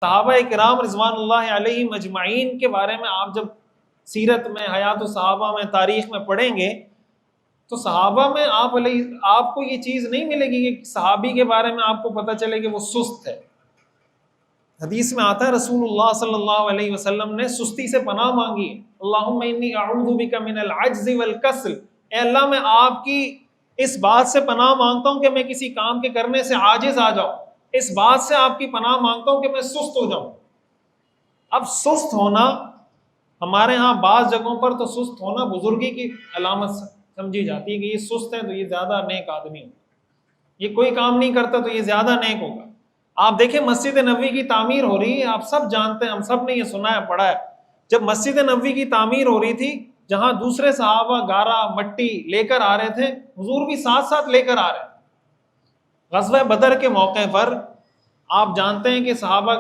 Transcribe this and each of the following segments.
صحابہ کرام رضوان اللہ علیہم اجمعین کے بارے میں آپ جب سیرت میں، حیات الصحابہ میں، تاریخ میں پڑھیں گے تو صحابہ میں آپ کو یہ چیز نہیں ملے گی کہ صحابی کے بارے میں آپ کو پتہ چلے کہ وہ سست ہے۔ حدیث میں آتا ہے رسول اللہ صلی اللہ علیہ وسلم نے سستی سے پناہ مانگی، اللہم انی اعوذ بک من العجز والکسل، اے اللہ میں آپ کی اس بات سے پناہ مانگتا ہوں کہ میں کسی کام کے کرنے سے عاجز آ جاؤں، اس بات سے آپ کی پناہ مانگتا ہوں کہ میں سست ہو جاؤں۔ اب سست ہونا ہمارے ہاں بعض جگہوں پر تو سست ہونا بزرگی کی علامت سمجھی جاتی ہے کہ یہ سست ہے تو یہ زیادہ نیک آدمی ہوگا، یہ کوئی کام نہیں کرتا تو یہ زیادہ نیک ہوگا۔ آپ دیکھیں مسجد نبوی کی تعمیر ہو رہی ہے، آپ سب جانتے ہیں، ہم سب نے یہ سنا ہے، پڑھا ہے، جب مسجد نبوی کی تعمیر ہو رہی تھی، جہاں دوسرے صحابہ گارا مٹی لے کر آ رہے تھے، حضور بھی ساتھ ساتھ لے کر آ رہے تھے۔ غزوہ بدر کے موقع پر آپ جانتے ہیں کہ صحابہ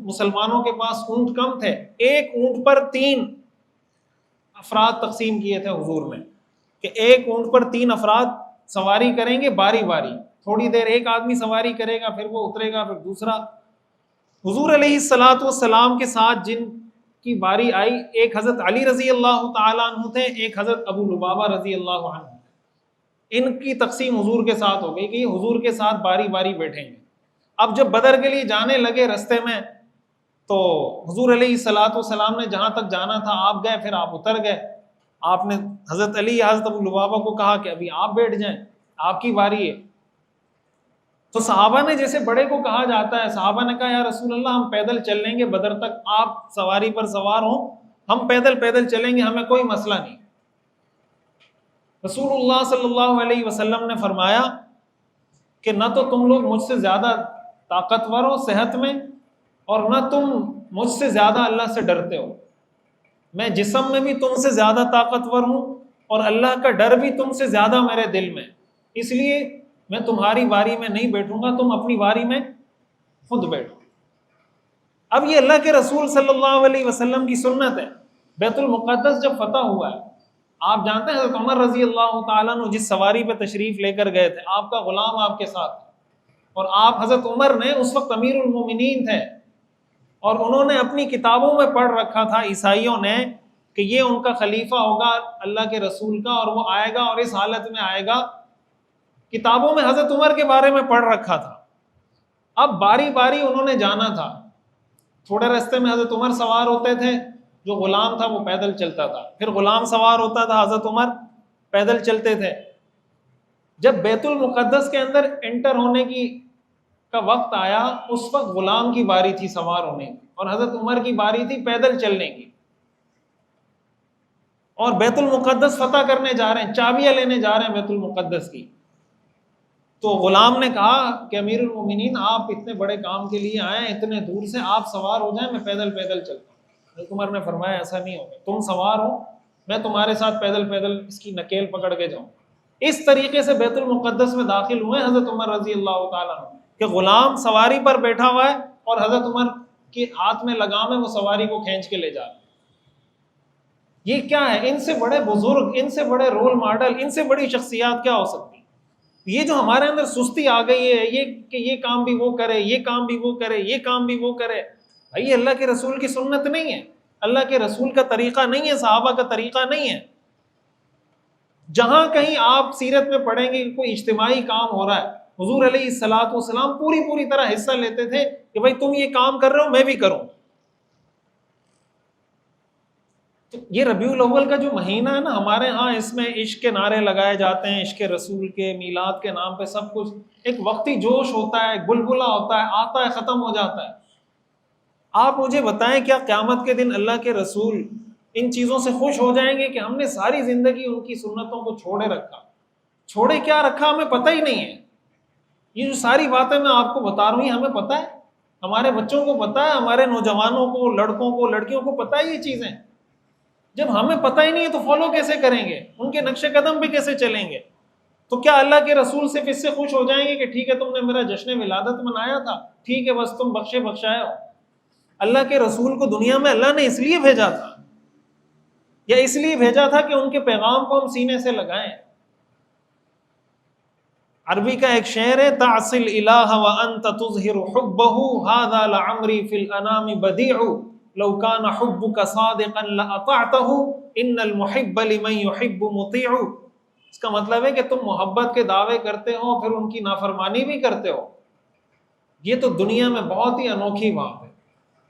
مسلمانوں کے پاس اونٹ کم تھے، ایک اونٹ پر 3 افراد تقسیم کیے تھے حضور نے، کہ ایک اونٹ پر 3 افراد سواری کریں گے باری باری، تھوڑی دیر ایک آدمی سواری کرے گا، پھر وہ اترے گا، پھر دوسرا۔ حضور علیہ السلام کے ساتھ جن کی باری آئی، ایک حضرت علی رضی اللہ تعالیٰ عنہ تھے، ایک حضرت ابو لبابہ رضی اللہ عنہ، ان کی تقسیم حضور کے ساتھ ہو گئی کہ یہ حضور کے ساتھ باری باری بیٹھیں گے۔ اب جب بدر کے لیے جانے لگے رستے میں تو حضور علیہ السلام نے جہاں تک جانا تھا آپ گئے، پھر آپ اتر گئے، آپ نے حضرت علی یا حضرت ابو لبابہ کو کہا کہ ابھی آپ بیٹھ جائیں، آپ کی باری ہے۔ تو صحابہ نے، جیسے بڑے کو کہا جاتا ہے، صحابہ نے کہا یا رسول اللہ ہم پیدل چل لیں گے بدر تک، آپ سواری پر سوار ہوں، ہم پیدل چلیں گے، ہمیں کوئی مسئلہ نہیں۔ رسول اللہ صلی اللہ علیہ وسلم نے فرمایا کہ نہ تو تم لوگ مجھ سے زیادہ طاقتور ہو صحت میں، اور نہ تم مجھ سے زیادہ اللہ سے ڈرتے ہو، میں جسم میں بھی تم سے زیادہ طاقتور ہوں اور اللہ کا ڈر بھی تم سے زیادہ میرے دل میں، اس لیے میں تمہاری باری میں نہیں بیٹھوں گا، تم اپنی باری میں خود بیٹھو۔ اب یہ اللہ کے رسول صلی اللہ علیہ وسلم کی سنت ہے۔ بیت المقدس جب فتح ہوا ہے، آپ جانتے ہیں حضرت عمر رضی اللہ تعالیٰ عنہ جس سواری پہ تشریف لے کر گئے تھے، آپ کا غلام آپ کے ساتھ، اور آپ حضرت عمر نے اس وقت امیر المومنین تھے، اور انہوں نے اپنی کتابوں میں پڑھ رکھا تھا عیسائیوں نے کہ یہ ان کا خلیفہ ہوگا اللہ کے رسول کا، اور وہ آئے گا اور اس حالت میں آئے گا، کتابوں میں حضرت عمر کے بارے میں پڑھ رکھا تھا۔ اب باری باری انہوں نے جانا تھا، تھوڑے راستے میں حضرت عمر سوار ہوتے تھے، جو غلام تھا وہ پیدل چلتا تھا، پھر غلام سوار ہوتا تھا، حضرت عمر پیدل چلتے تھے۔ جب بیت المقدس کے اندر انٹر ہونے کا وقت آیا، اس وقت غلام کی باری تھی سوار ہونے کی، اور حضرت عمر کی باری تھی پیدل چلنے کی، اور بیت المقدس فتح کرنے جا رہے ہیں، چابیاں لینے جا رہے ہیں بیت المقدس کی۔ تو غلام نے کہا کہ امیر المومنین آپ اتنے بڑے کام کے لیے آئے ہیں، اتنے دور سے، آپ سوار ہو جائیں، میں پیدل چلتا ہوں۔ حضرت عمر نے فرمایا ایسا نہیں ہوگا، تم سوار ہو، میں تمہارے ساتھ پیدل اس کی نکیل پکڑ کے جاؤں۔ اس طریقے سے بیت المقدس میں داخل ہوئے حضرت عمر رضی اللہ تعالیٰ عنہ، کہ غلام سواری پر بیٹھا ہوا ہے اور حضرت عمر کے ہاتھ میں لگام ہے، وہ سواری کو کھینچ کے لے جا رہے ہیں۔ یہ کیا ہے؟ ان سے بڑے بزرگ، ان سے بڑے رول ماڈل، ان سے بڑی شخصیات کیا ہو سکتی؟ یہ جو ہمارے اندر سستی آ گئی ہے، یہ کہ یہ کام بھی وہ کرے، یہ کام بھی وہ کرے، یہ کام بھی وہ کرے، بھائی اللہ کے رسول کی سنت نہیں ہے، اللہ کے رسول کا طریقہ نہیں ہے، صحابہ کا طریقہ نہیں ہے۔ جہاں کہیں آپ سیرت میں پڑھیں گے کوئی اجتماعی کام ہو رہا ہے، حضور علیہ السلام پوری طرح حصہ لیتے تھے کہ بھائی تم یہ کام کر رہے ہو میں بھی کروں۔ یہ ربیع الاول کا جو مہینہ ہے نا ہمارے ہاں، اس میں عشق کے نعرے لگائے جاتے ہیں، عشق رسول کے، میلاد کے نام پہ سب کچھ، ایک وقتی جوش ہوتا ہے، ایک بلبلا ہوتا ہے، آتا ہے ختم ہو جاتا ہے۔ آپ مجھے بتائیں کیا قیامت کے دن اللہ کے رسول ان چیزوں سے خوش ہو جائیں گے کہ ہم نے ساری زندگی ان کی سنتوں کو چھوڑے کیا رکھا ہمیں پتہ ہی نہیں ہے۔ یہ جو ساری باتیں میں آپ کو بتا رہا ہوں یہ ہمیں پتہ ہے، ہمارے بچوں کو پتہ ہے، ہمارے نوجوانوں کو، لڑکوں کو، لڑکیوں کو پتہ ہے یہ چیزیں۔ جب ہمیں پتہ ہی نہیں ہے تو فالو کیسے کریں گے؟ ان کے نقش قدم پہ کیسے چلیں گے؟ تو کیا اللہ کے رسول صرف اس سے خوش ہو جائیں گے کہ ٹھیک ہے تم نے میرا جشن ولادت منایا تھا، ٹھیک ہے بس تم بخشائے ہو؟ اللہ کے رسول کو دنیا میں اللہ نے اس لیے بھیجا تھا، یا اس لیے بھیجا تھا کہ ان کے پیغام کو ہم سینے سے لگائیں۔ عربی کا ایک شعر ہے، تعصی الالہ وانت تظہر حبہ ھذا لعمری فی الانام بدیع لو کان حبک صادقا لاطعتہ ان المحب لمن یحب مطیع۔ اس کا مطلب ہے کہ تم محبت کے دعوے کرتے ہو پھر ان کی نافرمانی بھی کرتے ہو، یہ تو دنیا میں بہت ہی انوکھی بات ہے۔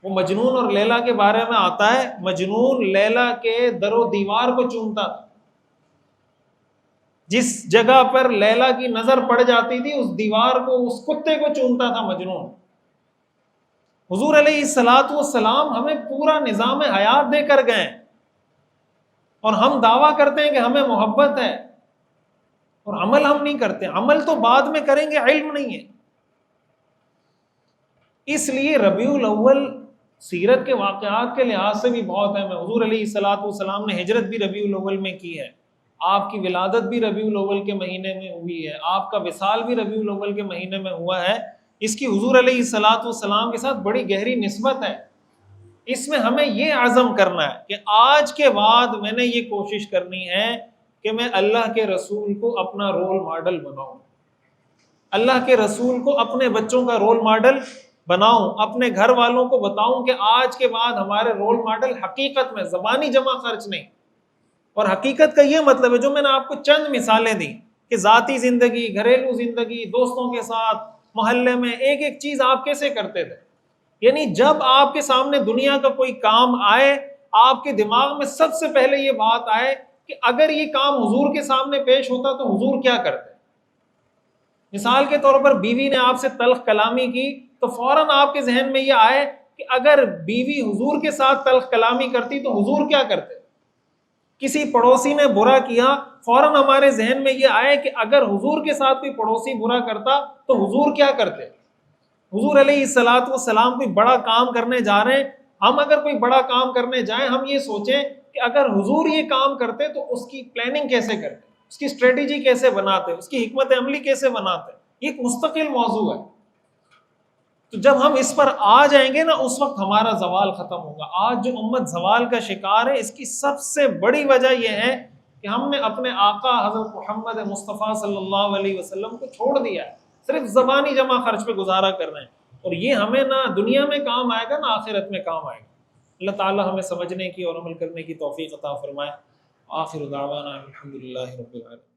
وہ مجنون اور لیلا کے بارے میں آتا ہے، مجنون لیلا کے در و دیوار کو چومتا تھا، جس جگہ پر لیلا کی نظر پڑ جاتی تھی اس دیوار کو، اس کتے کو چومتا تھا مجنون۔ حضور علیہ الصلوۃ والسلام ہمیں پورا نظام حیات دے کر گئے اور ہم دعویٰ کرتے ہیں کہ ہمیں محبت ہے اور عمل ہم نہیں کرتے۔ عمل تو بعد میں کریں گے، علم نہیں ہے۔ اس لیے ربیع الاول سیرت کے واقعات کے لحاظ سے بھی بہت اہم ہے۔ حضور علیہ الصلوۃ والسلام نے ہجرت بھی ربیع الاول میں کی ہے، آپ کی ولادت بھی ربیع الاول کے مہینے میں ہوئی ہے، آپ کا وصال بھی ربیع الاول کے مہینے میں ہوا ہے۔ اس کی حضور علیہ الصلوۃ والسلام کے ساتھ بڑی گہری نسبت ہے۔ اس میں ہمیں یہ عزم کرنا ہے کہ آج کے بعد میں نے یہ کوشش کرنی ہے کہ میں اللہ کے رسول کو اپنا رول ماڈل بناؤں، اللہ کے رسول کو اپنے بچوں کا رول ماڈل بناؤں، اپنے گھر والوں کو بتاؤں کہ آج کے بعد ہمارے رول ماڈل حقیقت میں زبانی جمع خرچ نہیں۔ اور حقیقت کا یہ مطلب ہے جو میں نے آپ کو چند مثالیں دی کہ ذاتی زندگی، گھریلو زندگی، دوستوں کے ساتھ، محلے میں ایک ایک چیز آپ کیسے کرتے تھے۔ یعنی جب آپ کے سامنے دنیا کا کوئی کام آئے، آپ کے دماغ میں سب سے پہلے یہ بات آئے کہ اگر یہ کام حضور کے سامنے پیش ہوتا تو حضور کیا کرتے۔ مثال کے طور پر بیوی نے آپ سے تلخ کلامی کی تو فوراً آپ کے ذہن میں یہ آئے کہ اگر بیوی حضور کے ساتھ تلخ کلامی کرتی تو حضور کیا کرتے۔ کسی پڑوسی نے برا کیا، فوراً ہمارے ذہن میں یہ آئے کہ اگر حضور کے ساتھ کوئی پڑوسی برا کرتا تو حضور کیا کرتے۔ حضور علیہ الصلوۃ والسلام کوئی بڑا کام کرنے جا رہے ہیں، ہم اگر کوئی بڑا کام کرنے جائیں ہم یہ سوچیں کہ اگر حضور یہ کام کرتے تو اس کی پلاننگ کیسے کرتے، اس کی اسٹریٹجی کیسے بناتے، اس کی حکمت عملی کیسے بناتے۔ یہ ایک مستقل موضوع ہے۔ تو جب ہم اس پر آ جائیں گے نا اس وقت ہمارا زوال ختم ہوگا۔ آج جو امت زوال کا شکار ہے اس کی سب سے بڑی وجہ یہ ہے کہ ہم نے اپنے آقا حضرت محمد مصطفیٰ صلی اللہ علیہ وسلم کو چھوڑ دیا ہے، صرف زبانی جمع خرچ پہ گزارا کر رہے ہیں، اور یہ ہمیں نہ دنیا میں کام آئے گا نہ آخرت میں کام آئے گا۔ اللہ تعالی ہمیں سمجھنے کی اور عمل کرنے کی توفیق عطا فرمائے۔ آخر دعوانا الحمدللہ رب العالمین۔